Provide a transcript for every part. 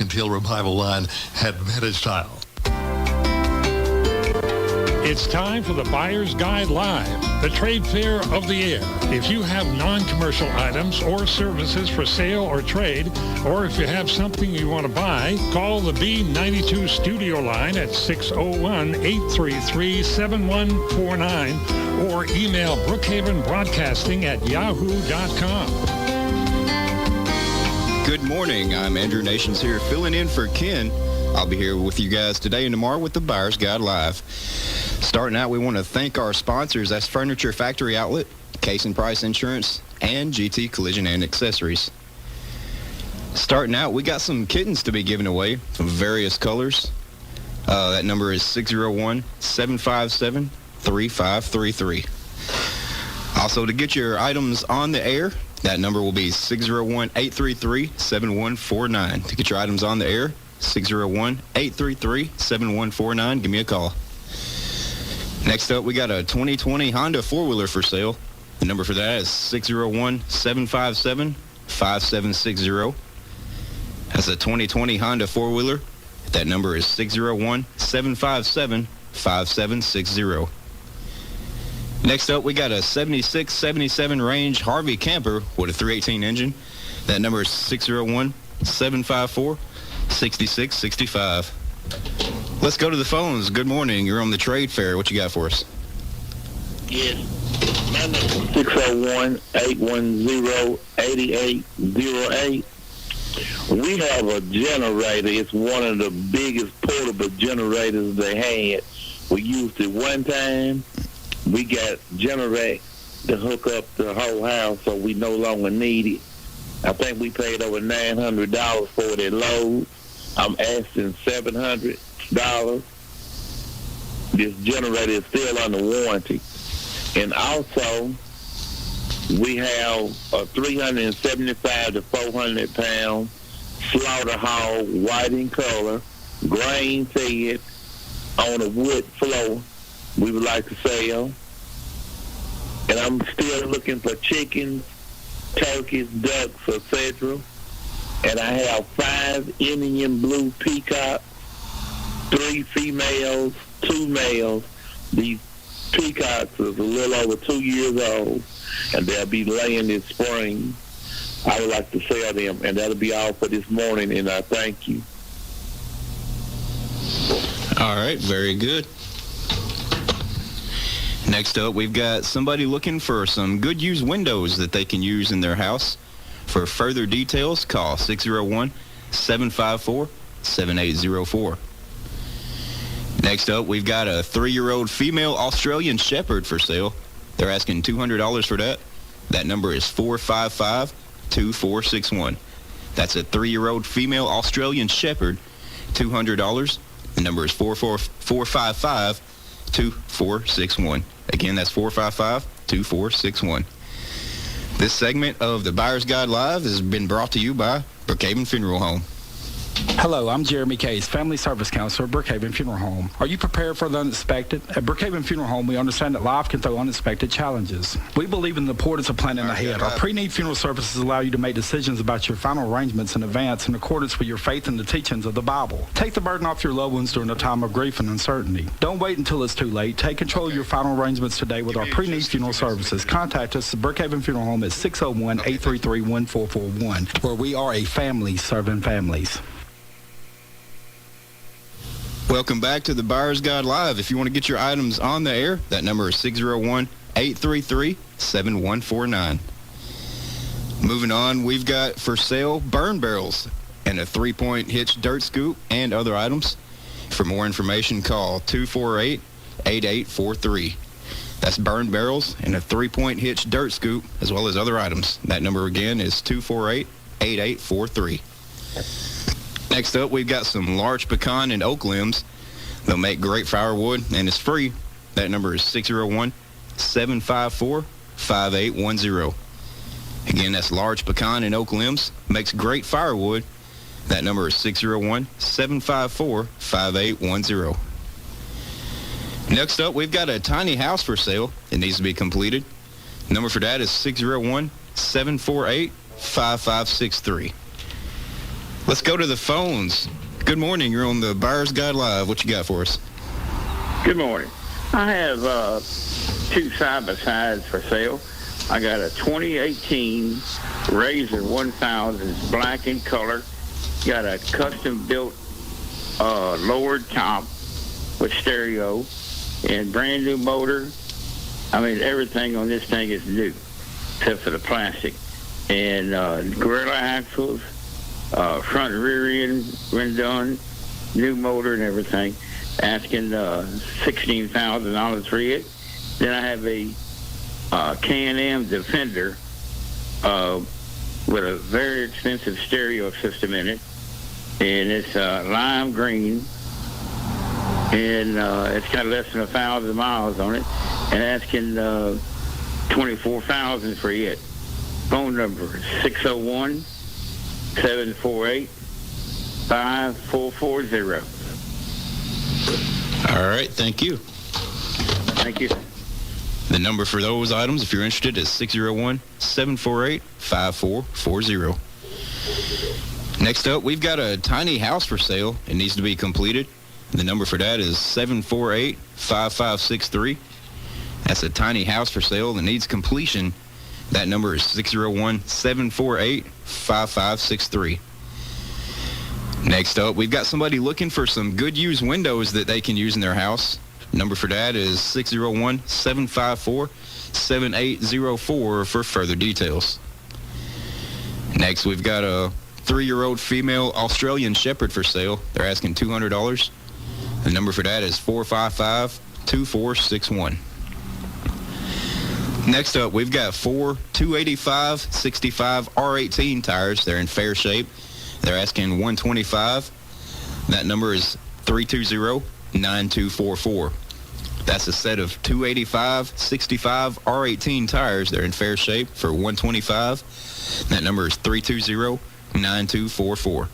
Mercantile Revival line had vintage style. It's time for the Buyer's Guide Live, the trade fair of the year. If you have non-commercial items or services for sale or trade, or if you have something you want to buy, call the B92 studio line at 601-833-7149 or email Brookhaven Broadcasting at yahoo.com. Good morning. I'm Andrew Nations here filling in for Ken. I'll be here with you guys today and tomorrow with the Buyer's Guide Live. Starting out, we want to thank our sponsors. That's Furniture Factory Outlet, Case and Price Insurance, and GT Collision and Accessories. Starting out, we got some kittens to be given away from various colors. That number is 601-757-3533. Also, to get your items on the air, that number will be 601-833-7149. To get your items on the air, 601-833-7149. Give me a call. Next up, we got a 2020 Honda four-wheeler for sale. The number for that is 601-757-5760. That's a 2020 Honda four-wheeler. That number is 601-757-5760. Next up, we got a 76-77 Range Harvey camper with a 318 engine. That number is 601-754-6665. Let's go to the phones. Good morning. You're on the trade fair. What you got for us? Yes. My number is 601-810-8808. We have a generator. It's one of the biggest portable generators they had. We used it one time. We got generate to hook up the whole house, so we no longer need it. I think we paid over $900 for that load. I'm asking $700. This generator is still under warranty. And also, we have a 375 to 400 pound slaughter hog, white in color, grain fed, on a wood floor. We would like to sell. And I'm still looking for chickens, turkeys, ducks, etc. And I have 5 Indian blue peacocks, 3 females, 2 males. These peacocks is a little over 2 years old, and they'll be laying this spring. I would like to sell them, and that'll be all for this morning, and I thank you. All right, very good. Next up, we've got somebody looking for some good used windows that they can use in their house. For further details, call 601-754-7804. Next up, we've got a 3-year-old female Australian Shepherd for sale. They're asking $200 for that. That number is 455-2461. That's a 3-year-old female Australian Shepherd, $200. The number is 455-2461. Again, that's 455-2461. This segment of the Buyer's Guide Live has been brought to you by Brookhaven Funeral Home. Hello, I'm Jeremy Case, Family Service Counselor at Brookhaven Funeral Home. Are you prepared for the unexpected? At Brookhaven Funeral Home, we understand that life can throw unexpected challenges. We believe in the importance of planning ahead. Our pre-need funeral services allow you to make decisions about your final arrangements in advance in accordance with your faith and the teachings of the Bible. Take the burden off your loved ones during a time of grief and uncertainty. Don't wait until it's too late. Take control of your final arrangements today with our pre-need funeral services. Contact us at Brookhaven Funeral Home at 601-833-1441, where we are a family serving families. Welcome back to the Buyer's Guide Live. If you want to get your items on the air, that number is 601-833-7149. Moving on, we've got for sale burn barrels and a 3-point hitch dirt scoop and other items. For more information, call 248-8843. That's burn barrels and a 3-point hitch dirt scoop, as well as other items. That number again is 248-8843. Next up, we've got some large pecan and oak limbs. They'll make great firewood, and it's free. That number is 601-754-5810. Again, that's large pecan and oak limbs. Makes great firewood. That number is 601-754-5810. Next up, we've got a tiny house for sale. It needs to be completed. Number for that is 601-748-5563. Let's go to the phones. Good morning. You're on the Buyer's Guide Live. What you got for us? Good morning. I have two side-by-sides for sale. I got a 2018 Razor 1000, black in color. Got a custom-built lowered top with stereo and brand new motor. I mean, everything on this thing is new except for the plastic. And Gorilla axles, front and rear end redone, new motor and everything. Asking $16,000 for it. Then I have a K&M Defender with a very expensive stereo system in it, and it's lime green, and it's got less than 1,000 miles on it, and asking $24,000 for it. Phone number is 601-748-5440. All right, thank you. Thank you. The number for those items, if you're interested, is 601-748-5440. Next up, we've got a tiny house for sale. It needs to be completed. The number for that is 748-5563. That's a tiny house for sale that needs completion. That number is 601-748-5563. Next up, we've got somebody looking for some good used windows that they can use in their house. Number for that is 601-754-7804 for further details. Next, we've got a 3-year-old female Australian Shepherd for sale. They're asking $200. The number for that is 455-2461. Next up, we've got 4 285/65 R18 tires. They're in fair shape. They're asking $125. That number is 320-9244. That's a set of 285/65 R18 tires. They're in fair shape for $125. That number is 320-9244.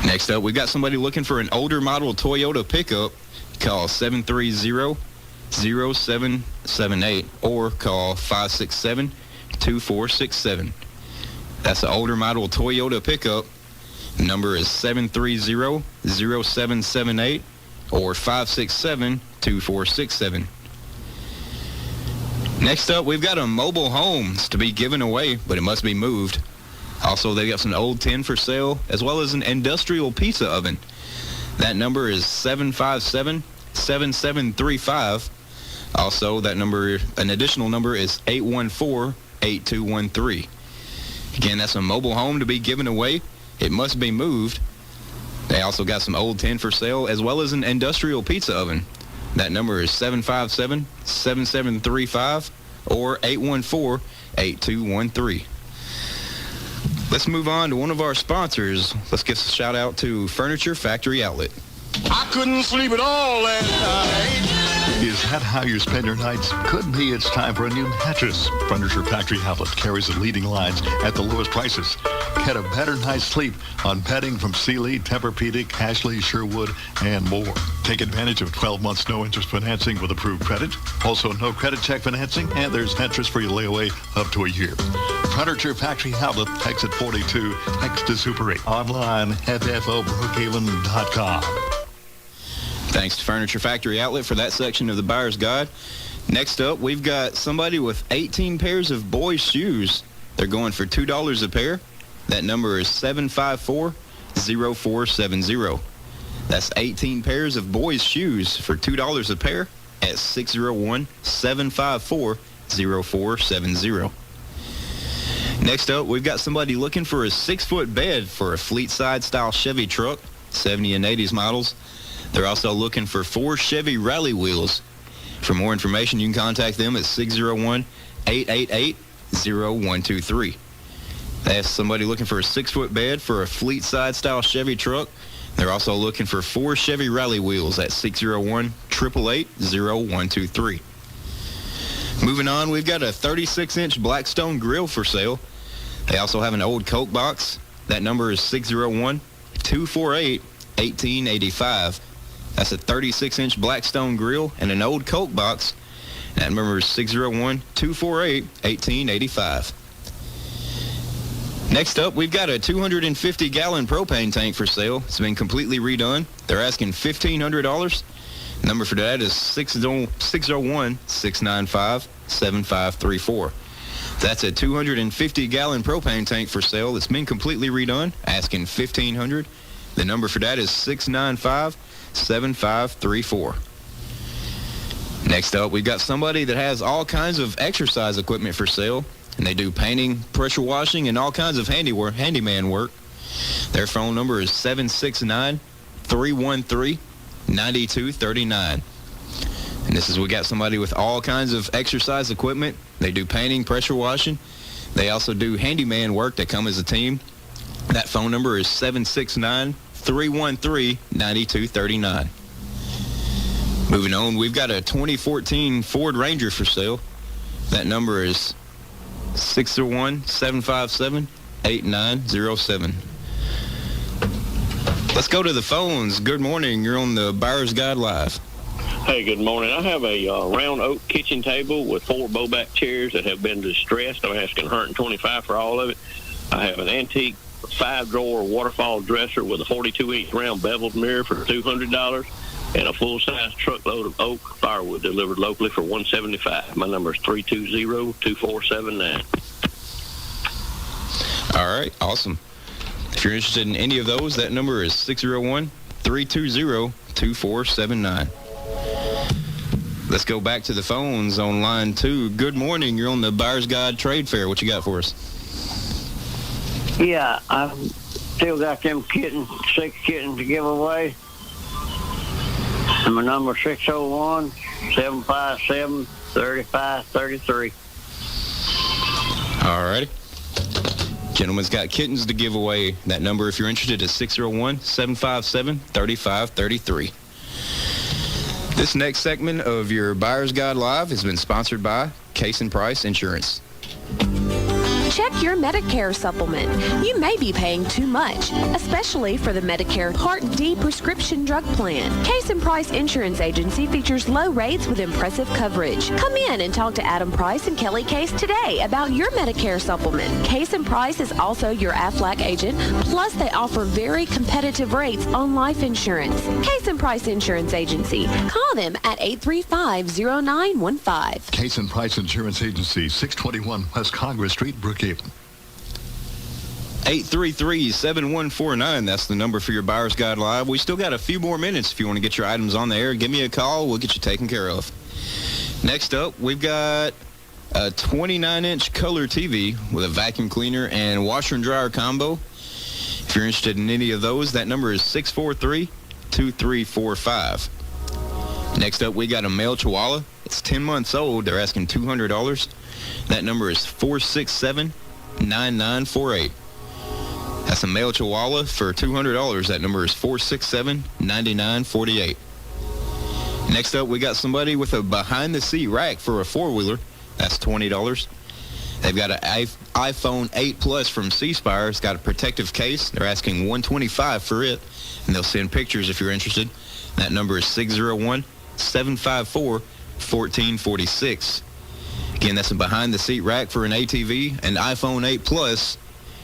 Next up, we've got somebody looking for an older model Toyota pickup. Call 730-0778 or call 567-2467. That's an older model Toyota pickup. The number is 730-0778 or 567-2467. Next up, we've got a mobile home to be given away, but it must be moved. Also, they got some old tin for sale, as well as an industrial pizza oven. That number is 757-7735. Also, that number, an additional number is 814-8213. Again, that's a mobile home to be given away. It must be moved. They also got some old tin for sale, as well as an industrial pizza oven. That number is 757-7735 or 814-8213. Let's move on to one of our sponsors. Let's give a shout out to Furniture Factory Outlet. I couldn't sleep at all last night. Is that how you spend your nights? Could be it's time for a new mattress. Furniture Factory Outlet carries the leading lines at the lowest prices. Get a better night's sleep on bedding from Sealy, Tempur-Pedic, Ashley, Sherwood, and more. Take advantage of 12 months no-interest financing with approved credit. Also, no credit check financing, and there's interest-free layaway up to a year. Furniture Factory Outlet, exit 42, next to Super 8. Online, ffobrookhaven.com. Thanks to Furniture Factory Outlet for that section of the Buyer's Guide. Next up, we've got somebody with 18 pairs of boys' shoes. They're going for $2 a pair. That number is 754-0470. That's 18 pairs of boys' shoes for $2 a pair at 601-754-0470. Next up, we've got somebody looking for a 6-foot bed for a Fleet-Side-style Chevy truck, 70 and 80s models. They're also looking for 4 Chevy rally wheels. For more information, you can contact them at 601-888-0123. That's somebody looking for a 6-foot bed for a Fleet-Side-style Chevy truck. They're also looking for 4 Chevy rally wheels at 601-888-0123. Moving on, we've got a 36-inch Blackstone grill for sale. They also have an old Coke box. That number is 601-248-1885. That's a 36-inch Blackstone grill and an old Coke box. That number is 601-248-1885. Next up, we've got a 250-gallon propane tank for sale. It's been completely redone. They're asking $1,500. Number for that is 601-695-7534. That's a 250-gallon propane tank for sale. It's been completely redone, asking $1,500. The number for that is 695-7534. Next up, we've got somebody that has all kinds of exercise equipment for sale, and they do painting, pressure washing, and all kinds of handyman work. Their phone number is 769-313-9239. And we got somebody with all kinds of exercise equipment. They do painting, pressure washing. They also do handyman work. They come as a team. That phone number is 769-313-9239. Moving on, we've got a 2014 Ford Ranger for sale. That number is 601-757-8907. Let's go to the phones. Good morning. You're on the Buyer's Guide Live. Hey, good morning. I have a round oak kitchen table with 4 bowback chairs that have been distressed. I'm asking $125 for all of it. I have an antique 5-drawer waterfall dresser with a 42-inch round beveled mirror for $200, and a full-size truckload of oak firewood delivered locally for $175. My number is 320-2479. All right, awesome. If you're interested in any of those, that number is 601-320-2479. Let's go back to the phones on line 2. Good morning. You're on the Buyer's Guide Trade Fair. What you got for us? Yeah, I've still got them 6 kittens to give away. And my number is 601-757-3533. All righty. Gentleman's got kittens to give away. That number, if you're interested, is 601-757-3533. This next segment of your Buyer's Guide Live has been sponsored by Case & Price Insurance. Check your Medicare supplement. You may be paying too much, especially for the Medicare Part D prescription drug plan. Case & Price Insurance Agency features low rates with impressive coverage. Come in and talk to Adam Price and Kelly Case today about your Medicare supplement. Case & Price is also your Aflac agent, plus they offer very competitive rates on life insurance. Case & Price Insurance Agency. Call them at 835-0915. Case & Price Insurance Agency, 621 West Congress Street, Brookhaven. 833-7149. That's the number for your Buyer's Guide Live. We still got a few more minutes if you want to get your items on the air. Give me a call. We'll get you taken care of. Next up, we've got a 29-inch color TV with a vacuum cleaner and washer and dryer combo. If you're interested in any of those, that number is 643-2345. Next up, we got a male Chihuahua. It's 10 months old. They're asking $200. That number is 467-9948. That's a male Chihuahua for $200. That number is 467-9948. Next up, we got somebody with a behind-the-seat rack for a 4-wheeler. That's $20. They've got an iPhone 8 Plus from C-Spire. It's got a protective case. They're asking $125 for it, and they'll send pictures if you're interested. That number is 601-754-1446. Again, that's a behind-the-seat rack for an ATV, an iPhone 8 Plus,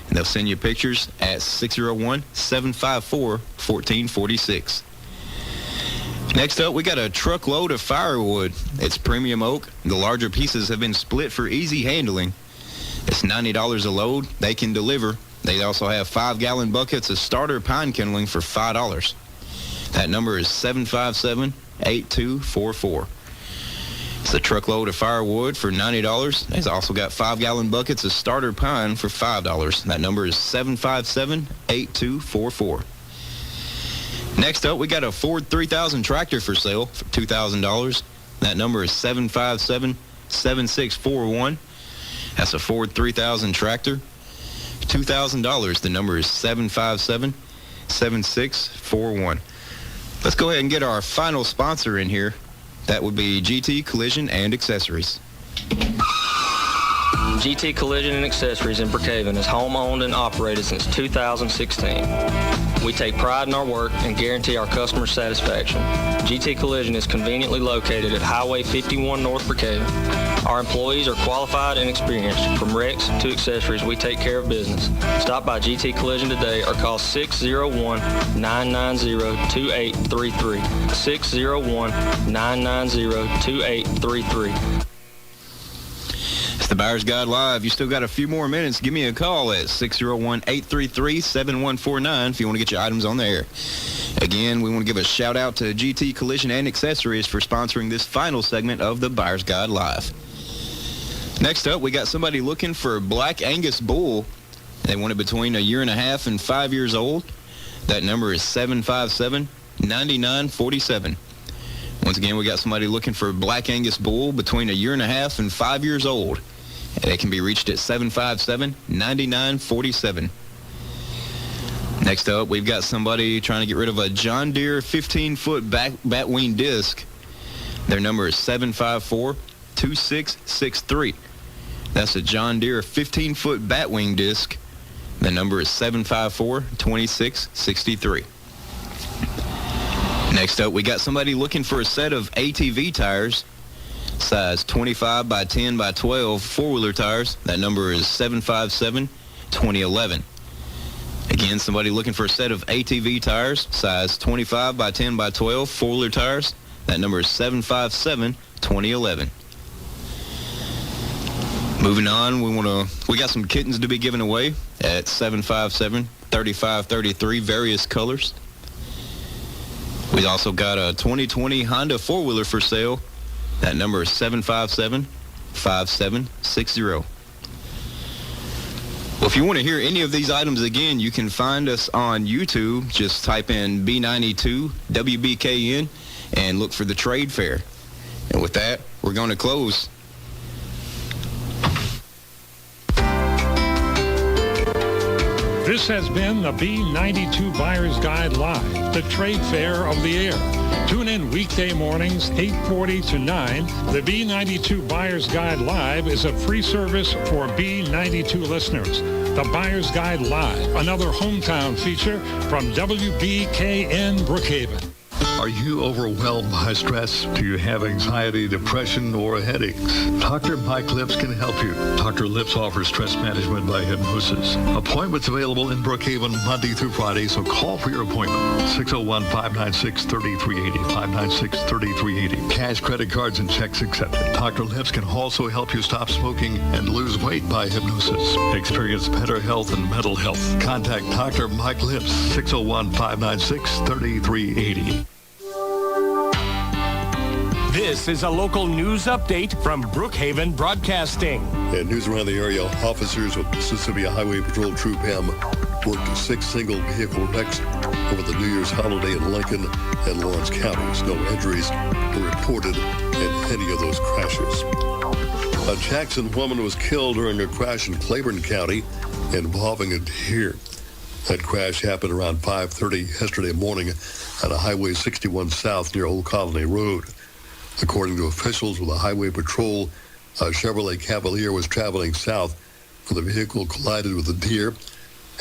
and they'll send you pictures at 601-754-1446. Next up, we got a truckload of firewood. It's premium oak. The larger pieces have been split for easy handling. It's $90 a load. They can deliver. They also have 5-gallon buckets of starter pine kindling for $5. That number is 757-8244. It's a truckload of firewood for $90. They've also got 5-gallon buckets of starter pine for $5. That number is 757-8244. Next up, we got a Ford 3000 tractor for sale for $2,000. That number is 757-7641. That's a Ford 3000 tractor. $2,000. The number is 757-7641. Let's go ahead and get our final sponsor in here. That would be GT Collision and Accessories. GT Collision and Accessories in Brookhaven is home-owned and operated since 2016. We take pride in our work and guarantee our customer satisfaction. GT Collision is conveniently located at Highway 51 North Brookhaven. Our employees are qualified and experienced. From wrecks to accessories, we take care of business. Stop by GT Collision today or call 601-990-2833. 601-990-2833. It's the Buyer's Guide Live. You still got a few more minutes. Give me a call at 601-833-7149 if you want to get your items on the air. Again, we want to give a shout out to GT Collision and Accessories for sponsoring this final segment of the Buyer's Guide Live. Next up, we got somebody looking for a Black Angus bull. They want it between 1.5 years and 5 years old. That number is 757-9947. Once again, we got somebody looking for a Black Angus bull between 1.5 years and 5 years old. And it can be reached at 757-9947. Next up, we've got somebody trying to get rid of a John Deere 15-foot batwing disc. Their number is 754-2663. That's a John Deere 15-foot batwing disc. The number is 754-2663. Next up, we got somebody looking for a set of ATV tires, size 25 by 10 by 12 four-wheeler tires. That number is 757-2011. Again, somebody looking for a set of ATV tires, size 25 by 10 by 12 four-wheeler tires. That number is 757-2011. Moving on, we got some kittens to be given away at 757-3533, various colors. We also got a 2020 Honda four-wheeler for sale. That number is 757-5760. Well, if you want to hear any of these items again, you can find us on YouTube. Just type in B92 WBKN and look for the trade fair. And with that, we're going to close. This has been the B92 Buyer's Guide Live, the trade fair of the air. Tune in weekday mornings, 8:40 to 9. The B92 Buyer's Guide Live is a free service for B92 listeners. The Buyer's Guide Live, another hometown feature from WBKN Brookhaven. Are you overwhelmed by stress? Do you have anxiety, depression, or headaches? Dr. Mike Lips can help you. Dr. Lips offers stress management by hypnosis. Appointments available in Brookhaven Monday through Friday, so call for your appointment. 601-596-3380, 596-3380. Cash, credit cards, and checks accepted. Dr. Lips can also help you stop smoking and lose weight by hypnosis. Experience better health and mental health. Contact Dr. Mike Lips, 601-596-3380. This is a local news update from Brookhaven Broadcasting. And news around the area, officers with Mississippi Highway Patrol Troop M worked 6 single vehicle wrecks over the New Year's holiday in Lincoln and Lawrence counties. No injuries were reported in any of those crashes. A Jackson woman was killed during a crash in Claiborne County involving a deer. That crash happened around 5:30 yesterday morning at a Highway 61 South near Old Colony Road. According to officials with the Highway Patrol, a Chevrolet Cavalier was traveling south when the vehicle collided with a deer.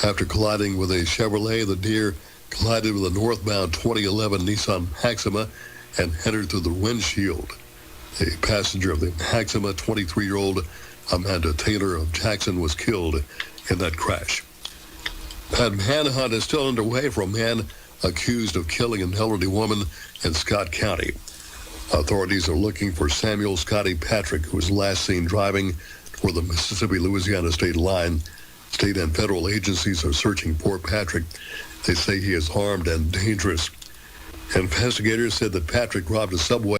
After colliding with a Chevrolet, the deer collided with a northbound 2011 Nissan Maxima and entered through the windshield. A passenger of the Maxima, 23-year-old Amanda Taylor of Jackson, was killed in that crash. A manhunt is still underway for a man accused of killing an elderly woman in Scott County. Authorities are looking for Samuel Scotty Patrick, who was last seen driving toward the Mississippi-Louisiana state line. State and federal agencies are searching for Patrick. They say he is armed and dangerous. Investigators said that Patrick robbed a Subway